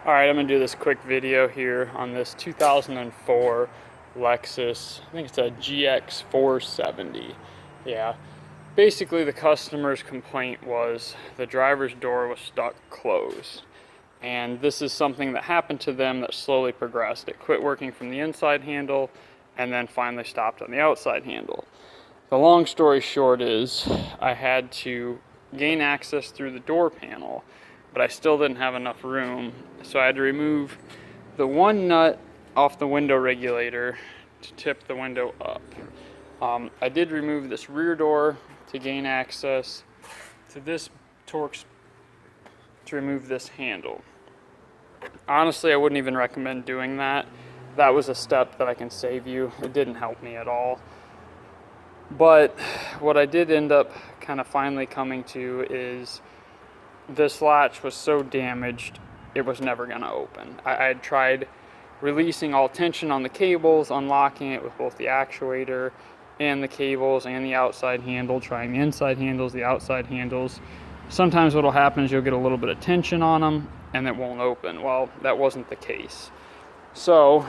Alright, I'm going to do this quick video here on this 2004 Lexus, I think it's a GX470. Yeah, basically the customer's complaint was the driver's door was stuck closed. And this is something that happened to them that slowly progressed. It quit working from the inside handle and then finally stopped on the outside handle. The long story short is I had to gain access through the door panel, but I still didn't have enough room, so I had to remove the one nut off the window regulator to tip the window up. I did remove this rear door to gain access to this Torx to remove this handle. Honestly, I wouldn't even recommend doing that. That was a step that I can save you. It didn't help me at all. But what I did end up kind of finally coming to is this latch was so damaged it was never going to open. I had tried releasing all tension on the cables, unlocking it with both the actuator and the cables and the outside handle, trying the inside handles, the outside handles. Sometimes what will happen is you'll get a little bit of tension on them and it won't open. Well, that wasn't the case. So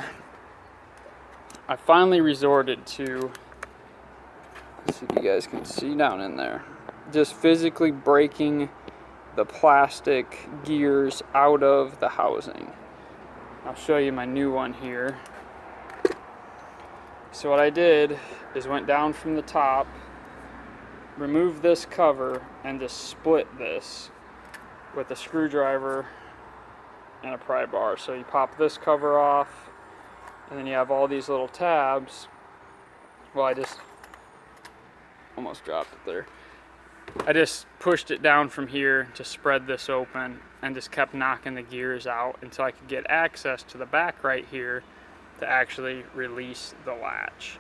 I finally resorted to, let's see if you guys can see down in there, just physically breaking the plastic gears out of the housing. I'll show you my new one here. So what I did is went down from the top, removed this cover, and just split this with a screwdriver and a pry bar. So you pop this cover off, and then you have all these little tabs. Well, I just almost dropped it there. I just pushed it down from here to spread this open and just kept knocking the gears out until I could get access to the back right here to actually release the latch.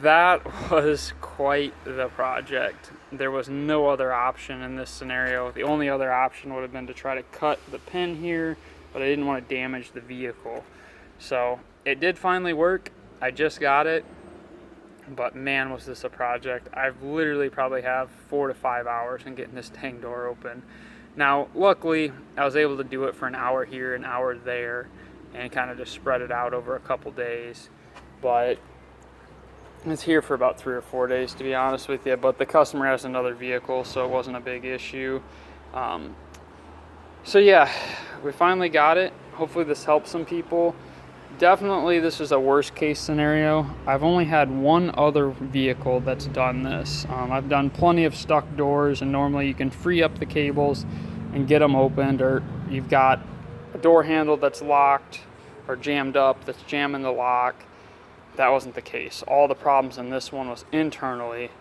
That was quite the project. There was no other option in this scenario. The only other option would have been to try to cut the pin here, but I didn't want to damage the vehicle. So it did finally work. I just got it. But man, was this a project. I've literally probably have 4 to 5 hours in getting this dang door open. Now, luckily, I was able to do it for an hour here, an hour there, and kind of just spread it out over a couple days. But it's here for about 3 or 4 days, to be honest with you. But the customer has another vehicle, so it wasn't a big issue. So yeah, we finally got it. Hopefully this helps some people. Definitely this is a worst case scenario. I've only had one other vehicle that's done this. I've done plenty of stuck doors, and normally you can free up the cables and get them opened, or you've got a door handle that's locked or jammed up that's jamming the lock. That wasn't the case. All the problems in this one was internally,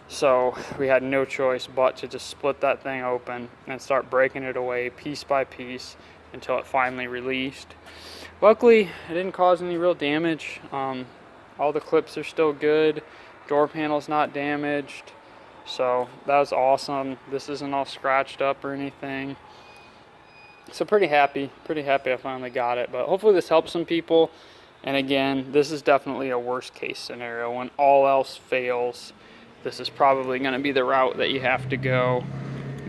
so we had no choice but to just split that thing open and start breaking it away piece by piece until it finally released. Luckily, it didn't cause any real damage. All the clips are still good. Door panel's not damaged. So that was awesome. This isn't all scratched up or anything. So pretty happy I finally got it. But hopefully this helps some people. And again, this is definitely a worst case scenario. When all else fails, this is probably going to be the route that you have to go.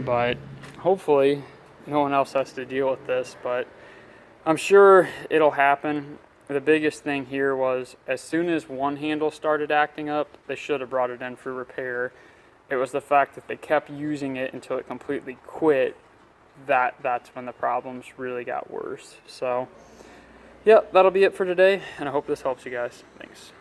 But hopefully no one else has to deal with this, but I'm sure it'll happen. The biggest thing here was as soon as one handle started acting up, they should have brought it in for repair. It was the fact that they kept using it until it completely quit. That's when the problems really got worse. So, yeah, that'll be it for today, and I hope this helps you guys. Thanks.